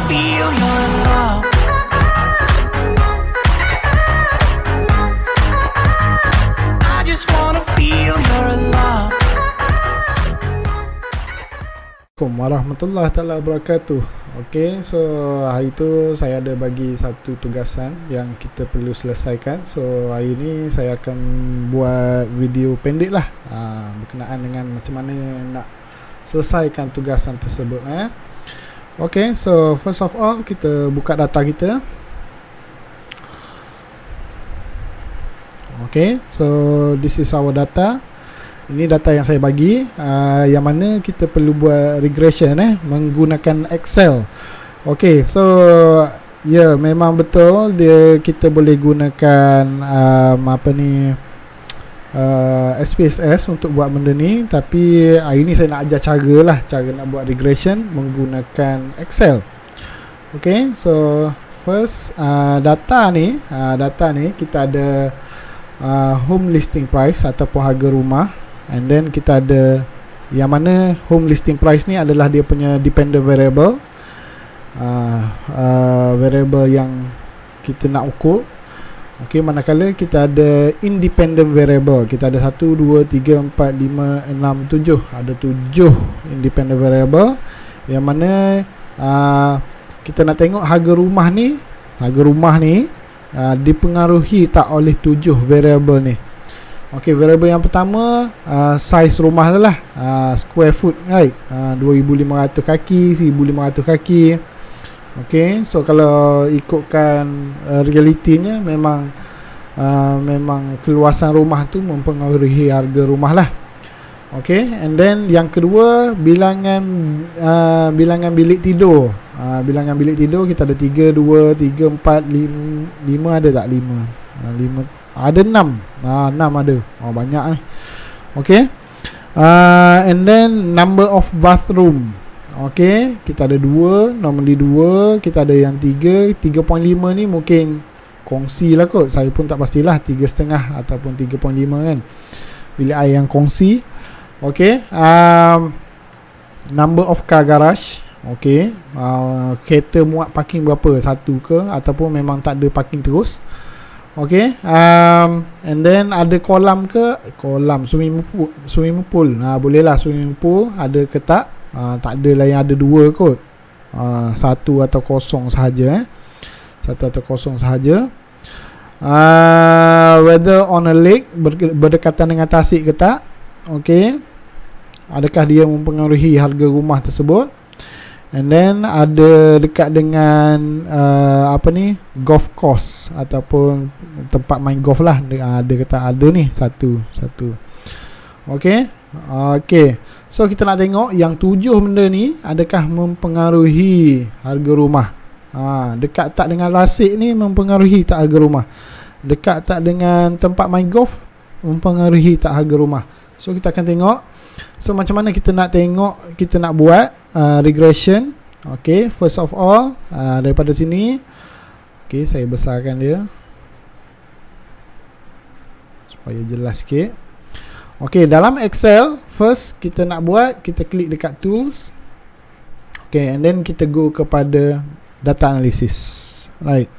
feel you're in love. I just wanna feel you're in love. Assalamualaikum warahmatullahi taala wabarakatuh. Okey, so hari tu saya ada bagi satu tugasan yang kita perlu selesaikan. So hari ni saya akan buat video pendek lah berkenaan dengan macam mana nak selesaikan tugasan tersebut. Okey, so first of all kita buka data kita. Okey, so this is our data. Ini data yang saya bagi, yang mana kita perlu buat regression menggunakan Excel. Okey, so ya, memang betul kita boleh gunakan SPSS untuk buat benda ni, tapi hari ni saya nak ajar cara nak buat regression menggunakan Excel. Okey, so first data ni kita ada home listing price ataupun harga rumah. And then kita ada yang mana home listing price ni adalah dia punya dependent variable, variable yang kita nak ukur. Okey, manakala kita ada independent variable, kita ada 1, 2, 3, 4, 5, 6, 7. Ada 7 independent variable yang mana kita nak tengok harga rumah ni dipengaruhi tak oleh 7 variable ni. Okey, variable yang pertama size rumah tu lah, square foot, right? 2500 kaki, 1500 kaki. Okey, so kalau ikutkan realitinya memang keluasan rumah tu mempengaruhi harga rumah lah. Okey, and then yang kedua bilangan bilik tidur. Bilangan bilik tidur kita ada 3, 2, 3, 4, 5 ada tak? 5 ada 6. 6 ada. Banyak ni. Okey. And then number of bathroom. Okey, kita ada 2, normally 2, kita ada yang 3, 3.5 ni mungkin kongsi lah kot. Saya pun tak pastilah 3.5 ataupun 3.5 kan. Bilik air yang kongsi. Okey. Number of car garage. Okey. Kereta muat parking berapa? 1 ke ataupun memang tak ada parking terus. Okay, and then ada kolam swimming pool. Boleh lah swimming pool ada ke tak? Tak ada lah yang ada 2 kot. 1 atau kosong sahaja. 1 atau kosong sahaja. Whether on a lake, berdekatan dengan tasik ke tak? Okay, adakah dia mempengaruhi harga rumah tersebut? And then ada dekat dengan golf course ataupun tempat main golf lah. Ada kata ada ni satu. Okay. So kita nak tengok yang 7 benda ni adakah mempengaruhi harga rumah. Dekat tak dengan lasik ni mempengaruhi tak harga rumah. Dekat tak dengan tempat main golf mempengaruhi tak harga rumah. So kita akan tengok. So macam mana kita nak tengok, kita nak buat regression. Okay, first of all daripada sini, okay, saya besarkan dia supaya jelas sikit. Okay, dalam Excel first kita nak buat, kita klik dekat tools. Okay, and then kita go kepada data analysis. Right,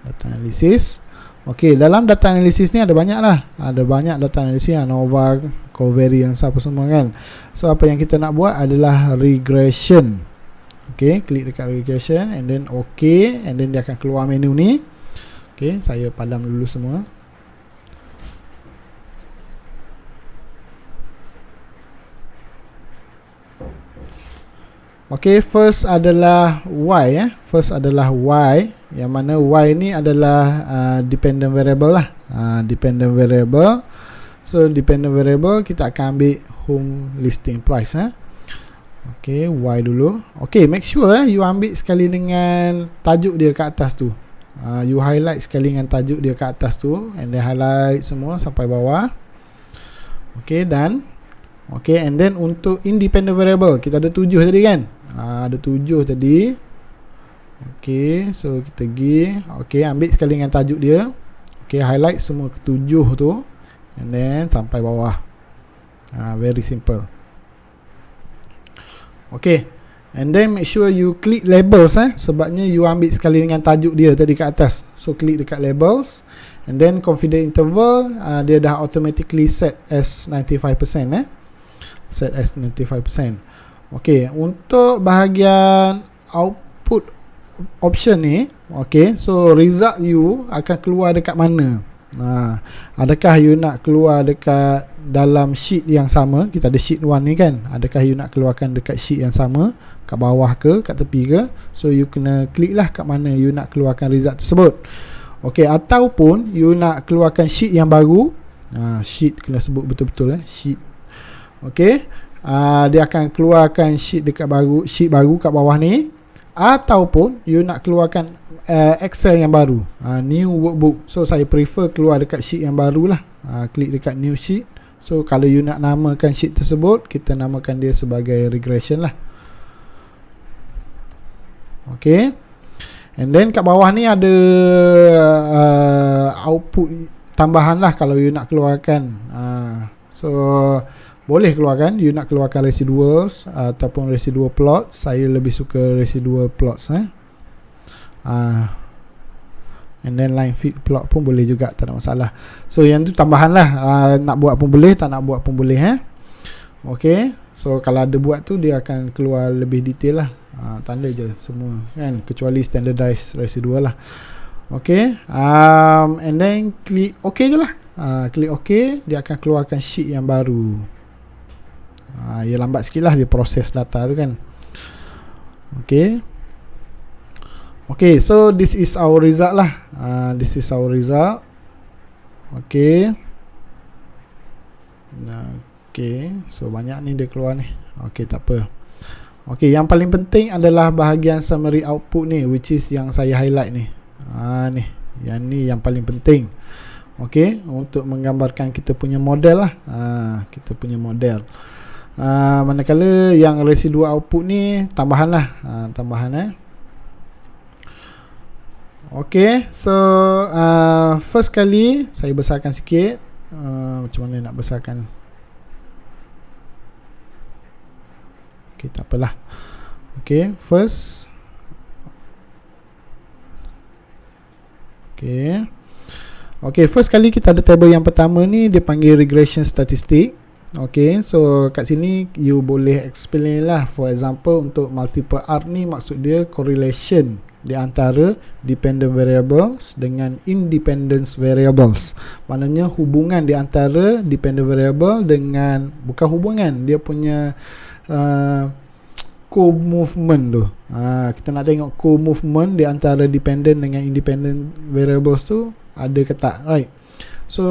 data analysis. Okay, dalam data analysis ni ada banyak lah. Ada banyak data analysis, ANOVA, covariance apa semua kan. So apa yang kita nak buat adalah regression. Okay, klik dekat regression and then okay, and then dia akan keluar menu ni. Okay, saya padam dulu semua. Okay, first adalah Y. First adalah Y, yang mana Y ni adalah dependent variable lah. Dependent variable. So dependent variable kita akan ambil home listing price. Okay, Y dulu. Okay, make sure you ambil sekali dengan tajuk dia kat atas tu. You highlight sekali dengan tajuk dia kat atas tu, and then highlight semua sampai bawah. Okay, done. Okay, and then untuk independent variable kita ada 7 tadi kan. Ada 7 tadi. Okay, so kita pergi. Okay, ambil sekali dengan tajuk dia. Okay, highlight semua ke-7 tu, and then sampai bawah. Very simple. Okay, And then make sure you click labels sebabnya you ambil sekali dengan tajuk dia tadi kat atas. So klik dekat labels, and then confidence interval dia dah automatically set as 95%. Set as 95%. Okay, untuk bahagian output option ni, okay, so result you akan keluar dekat mana? Adakah you nak keluar dekat dalam sheet yang sama? Kita ada sheet 1 ni kan. Adakah you nak keluarkan dekat sheet yang sama, kat bawah ke, kat tepi ke? So you kena klik lah kat mana you nak keluarkan result tersebut. Okay, ataupun you nak keluarkan sheet yang baru. Sheet kena sebut betul-betul sheet. Okay, dia akan keluarkan sheet baru kat bawah ni. Ataupun you nak keluarkan Excel yang baru, new workbook. So saya prefer keluar dekat sheet yang baru lah. Klik dekat new sheet. So kalau you nak namakan sheet tersebut, kita namakan dia sebagai regression lah. Okay, and then kat bawah ni ada output tambahan lah kalau you nak keluarkan. So boleh keluarkan, you nak keluarkan residuals ataupun residual plot. Saya lebih suka residual plots. And then line fit plot pun boleh juga, tak ada masalah. So yang tu tambahan lah, nak buat pun boleh, tak nak buat pun boleh. Okay, so kalau ada buat tu dia akan keluar lebih detail lah. Tanda je semua kan, kecuali standardized residual lah. Okay, and then klik OK je lah. Klik OK, dia akan keluarkan sheet yang baru. Ia lambat sikit lah dia proses data tu kan. Okay. Okay, so this is our result lah. This is our result. Okay. Okay, so banyak ni dia keluar ni. Okay, tak apa. Okay, yang paling penting adalah bahagian summary output ni, which is yang saya highlight ni. Ni, yang ni yang paling penting. Okay, untuk menggambarkan kita punya model lah. Kita punya model. Manakala yang residual output ni tambahan lah. Tambahan Okay, so first kali saya besarkan sikit. Macam mana nak besarkan? Okay, tak apalah. Okay, first. Okay. Okay, first kali kita ada table yang pertama ni, dia panggil regression statistic. Okay, so kat sini you boleh explain lah. For example, untuk multiple R ni maksud dia correlation di antara dependent variables dengan independent variables. Maknanya hubungan di antara dependent variable dengan, bukan hubungan, dia punya co-movement tu. Kita nak tengok co-movement di antara dependent dengan independent variables tu ada ke tak, right? So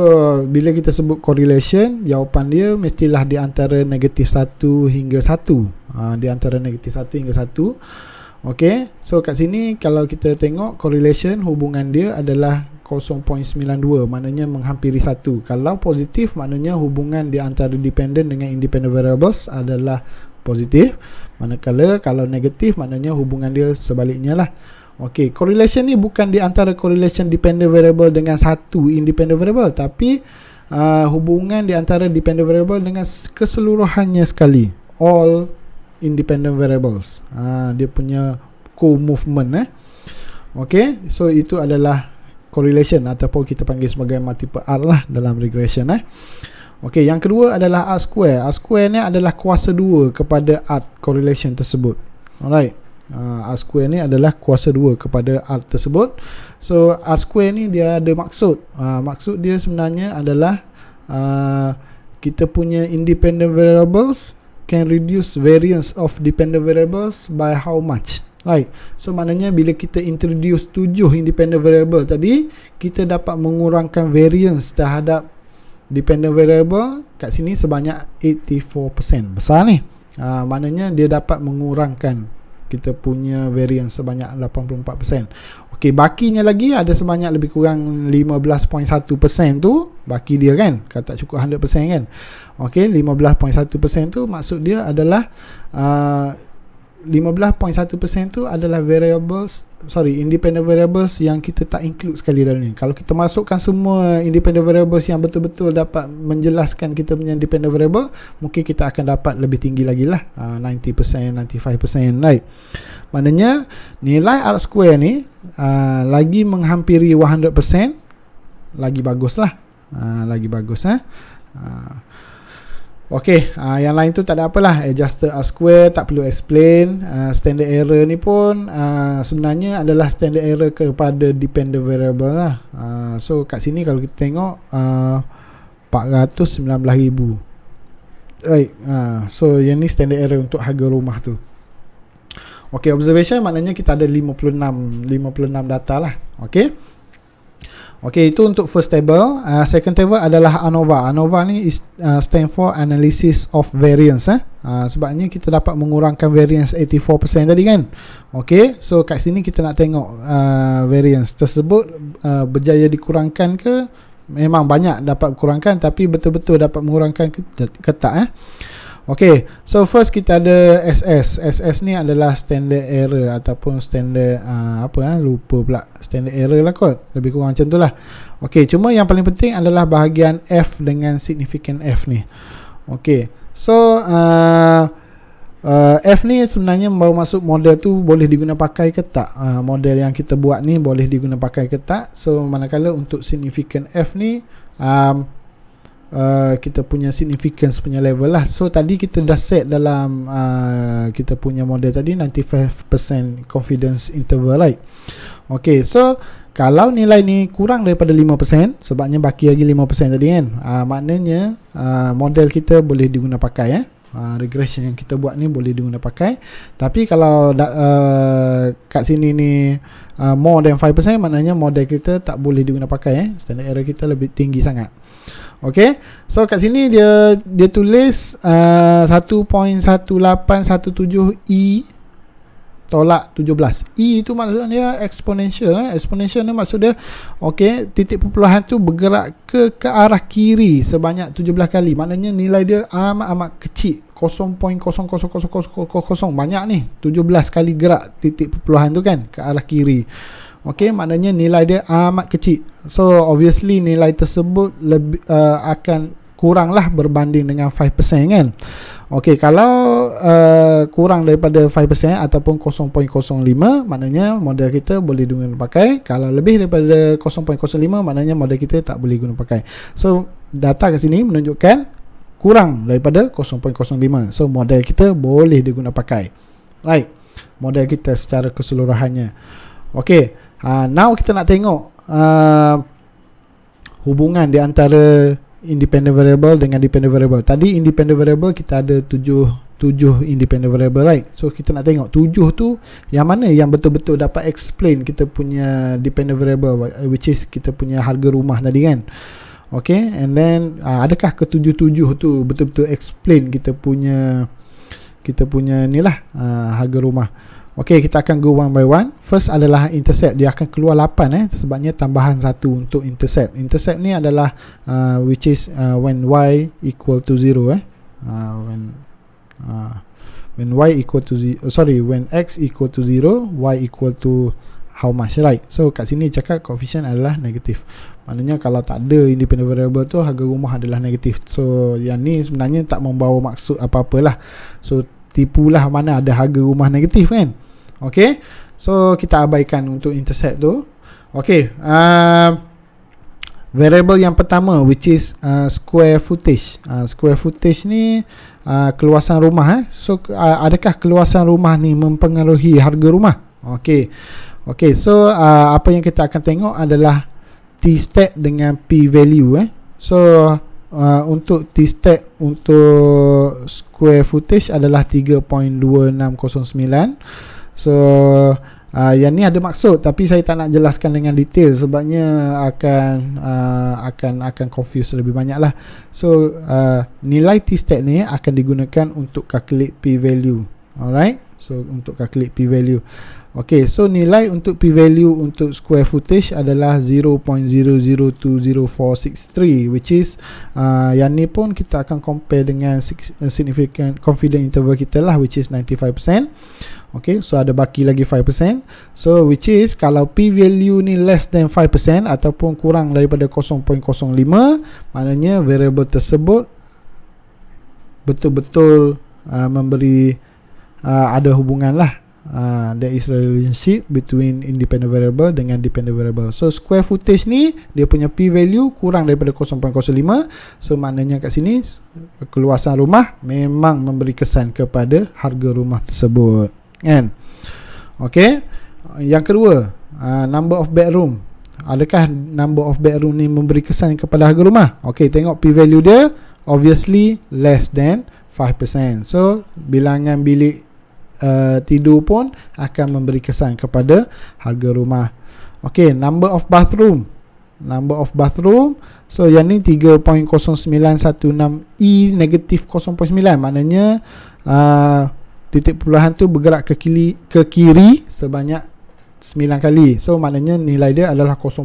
bila kita sebut correlation, jawapan dia mestilah di antara negatif 1 hingga 1. Di antara negatif 1 hingga 1. Okay, so kat sini kalau kita tengok correlation, hubungan dia adalah 0.92, maknanya menghampiri 1. Kalau positif, maknanya hubungan di antara dependent dengan independent variables adalah positif. Manakala kalau negatif, maknanya hubungan dia sebaliknya lah. Okay, correlation ni bukan di antara correlation dependent variable dengan satu independent variable, tapi hubungan di antara dependent variable dengan keseluruhannya sekali, all independent variables. Dia punya co-movement. Okay, so itu adalah correlation ataupun kita panggil sebagai multiple R lah dalam regression. Okay, yang kedua adalah R square. R square ni adalah kuasa 2 kepada R correlation tersebut. Alright, R square ni adalah kuasa 2 kepada R tersebut. So R square ni dia ada maksud. Maksud dia sebenarnya adalah kita punya independent variables can reduce variance of dependent variables by how much. Right. So maknanya bila kita introduce 7 independent variable tadi, kita dapat mengurangkan variance terhadap dependent variable kat sini sebanyak 84%. Besar ni. Maknanya dia dapat mengurangkan kita punya variance sebanyak 84%. Okey, bakinya lagi ada sebanyak lebih kurang 15.1% tu baki dia kan. Kalau tak cukup 100% kan. Okey, 15.1% tu maksud dia adalah 15.1% tu adalah independent variables yang kita tak include sekali dalam ni. Kalau kita masukkan semua independent variables yang betul-betul dapat menjelaskan kita punya independent variable, mungkin kita akan dapat lebih tinggi lagi lah, 90%, 95%, right? Maknanya nilai R2 ni lagi menghampiri 100%, lagi bagus lah, lagi bagus. Okey, yang lain tu tak ada apalah. Adjusted R2 tak perlu explain. Standard error ni pun sebenarnya adalah standard error kepada dependent variable lah. So kat sini kalau kita tengok 419,000. Right. So yang ni standard error untuk harga rumah tu. Okey, observation maknanya kita ada 56 data lah. Okey. Okey, itu untuk first table. Second table adalah ANOVA. ANOVA ni stand for Analysis of Variance. Sebabnya kita dapat mengurangkan variance 84% tadi kan. Okey, so kat sini kita nak tengok variance tersebut berjaya dikurangkan ke. Memang banyak dapat kurangkan, tapi betul-betul dapat mengurangkan ke tak. Okay, so first kita ada SS. SS ni adalah standard error ataupun standard lupa pula, standard error lah kot, lebih kurang macam tu lah. Okay, cuma yang paling penting adalah bahagian F dengan significant F ni. Okay, so F ni sebenarnya baru masuk model tu boleh diguna pakai ke tak. Model yang kita buat ni boleh diguna pakai ke tak. So manakala untuk significant F ni kita punya significance punya level lah. So tadi kita dah set dalam kita punya model tadi 95% confidence interval, right? Okay, so kalau nilai ni kurang daripada 5%, sebabnya baki lagi 5% tadi kan, maknanya model kita boleh diguna pakai. Regression yang kita buat ni boleh diguna pakai. Tapi kalau kat sini ni more than 5%, maknanya model kita tak boleh diguna pakai. Standard error kita lebih tinggi sangat. Okay, so kat sini dia tulis 1.1817E tolak 17. E itu maksudnya exponential. Exponential ni maksud dia, okay, titik perpuluhan tu bergerak ke arah kiri sebanyak 17 kali. Maknanya nilai dia amat kecil, 0.00000. Banyak ni, 17 kali gerak titik perpuluhan tu kan ke arah kiri. Okay, maknanya nilai dia amat kecil. So obviously nilai tersebut lebih akan kurang lah berbanding dengan 5% kan. Okay, kalau kurang daripada 5% ataupun 0.05, maknanya model kita boleh digunakan pakai. Kalau lebih daripada 0.05, maknanya model kita tak boleh guna pakai. So data kat sini menunjukkan kurang daripada 0.05. So model kita boleh diguna pakai. Right, model kita secara keseluruhannya. Okay, now kita nak tengok hubungan di antara independent variable dengan dependent variable. Tadi independent variable kita ada 7 independent variable, right? So kita nak tengok 7 tu yang mana yang betul-betul dapat explain kita punya dependent variable, which is kita punya harga rumah tadi kan. Okay, and then adakah ke-7 tu betul-betul explain kita punya ni lah, harga rumah. Okay, kita akan go one by one. First adalah intercept. Dia akan keluar 8 sebabnya tambahan 1 untuk intercept. Intercept ni adalah which is when y equal to 0 when y equal to when x equal to 0, y equal to how much, right? So kat sini cakap coefficient adalah negatif. Maknanya kalau tak ada independent variable tu, harga rumah adalah negatif. So yang ni sebenarnya tak membawa maksud apa-apalah. So tipulah mana ada harga rumah negatif kan. Okay, so kita abaikan untuk intercept tu. Okay, variable yang pertama which is square footage. Square footage ni keluasan rumah. So adakah keluasan rumah ni mempengaruhi harga rumah? Okay, so apa yang kita akan tengok adalah T-stat dengan P-value. So untuk T-stat untuk square footage adalah 3.2609. So yang ni ada maksud, tapi saya tak nak jelaskan dengan detail sebabnya akan confuse lebih banyak lah. So nilai T-stat ni akan digunakan untuk calculate P-value. Alright, so untuk calculate P-value. Okay, so nilai untuk P-value untuk square footage adalah 0.002043, which is yang ni pun kita akan compare dengan significant confidence interval kita lah, which is 95%. Okay, so ada baki lagi 5%. So which is kalau P value ni less than 5% ataupun kurang daripada 0.05, maknanya variable tersebut betul-betul memberi ada hubungan lah. There is a relationship between independent variable dengan dependent variable. So square footage ni dia punya P value kurang daripada 0.05. So maknanya kat sini keluasan rumah memang memberi kesan kepada harga rumah tersebut, kan? Okay. Yang kedua, number of bedroom. Adakah number of bedroom ni memberi kesan kepada harga rumah? Okay, tengok P value dia obviously less than 5%. So bilangan bilik tidur pun akan memberi kesan kepada harga rumah. Okay, number of bathroom. Number of bathroom, so yang ni 3.0916E negatif 0.9, maknanya titik perpuluhan tu bergerak ke kiri sebanyak 9 kali. So maknanya nilai dia adalah 0.0000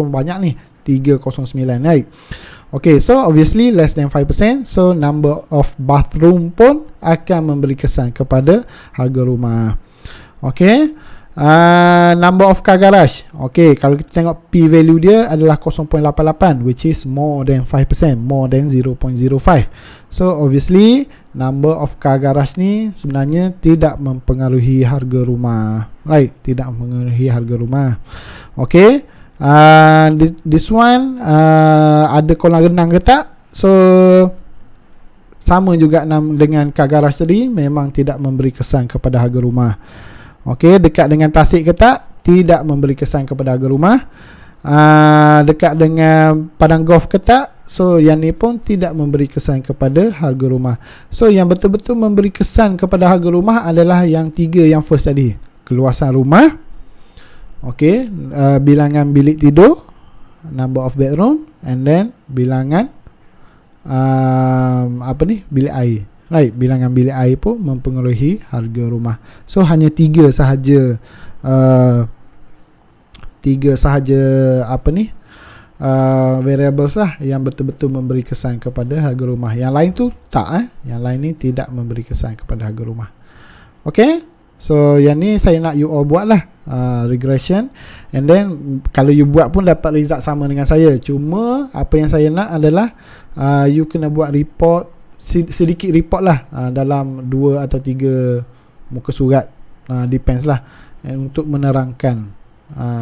banyak ni, 309, right? Okay, so obviously less than 5%. So number of bathroom pun akan memberi kesan kepada harga rumah. Okay, number of car garage. Okay, kalau kita tengok P value dia adalah 0.88, which is more than 5%, more than 0.05. So obviously number of car garage ni sebenarnya tidak mempengaruhi harga rumah, right? Tidak mempengaruhi harga rumah. Okay, this one ada kolam renang ke tak? So sama juga dengan car garage tadi, memang tidak memberi kesan kepada harga rumah. Okey, dekat dengan tasik ke tak? Tidak memberi kesan kepada harga rumah. Dekat dengan padang golf ke tak? So yang ni pun tidak memberi kesan kepada harga rumah. So yang betul-betul memberi kesan kepada harga rumah adalah yang tiga yang first tadi. Keluasan rumah, okey, bilangan bilik tidur, number of bedroom, and then bilangan bilik air. Right, bilangan bilik air pun mempengaruhi harga rumah. So hanya tiga sahaja variables lah yang betul-betul memberi kesan kepada harga rumah. Yang lain tu tak, yang lain ni tidak memberi kesan kepada harga rumah. Okay, so yang ni saya nak you all buat lah, regression, and then kalau you buat pun dapat result sama dengan saya. Cuma apa yang saya nak adalah you kena buat report, sedikit report lah, dalam 2 atau 3 muka surat, depends lah, untuk menerangkan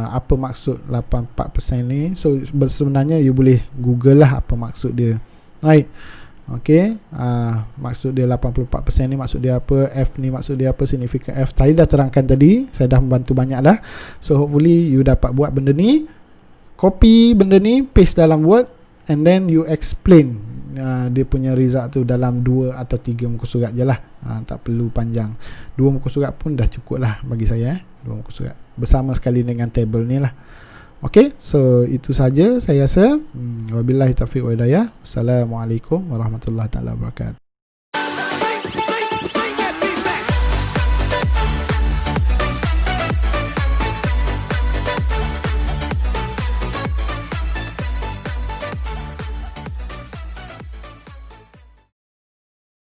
apa maksud 84% ni. So sebenarnya you boleh google lah apa maksud dia, right? Okay, maksud dia 84% ni maksud dia apa, F ni maksud dia apa, signifikan F saya dah terangkan tadi, saya dah membantu banyak dah. So hopefully you dapat buat benda ni, copy benda ni, paste dalam Word, and then you explain dia punya result tu dalam 2 atau 3 muka surat je lah, tak perlu panjang. 2 muka surat pun dah cukup lah bagi saya, 2 muka surat bersama sekali dengan table ni lah. Okay, so itu saja saya rasa. Wabillahi taufiq wa hidayah. Assalamualaikum warahmatullahi taala wabarakatuh.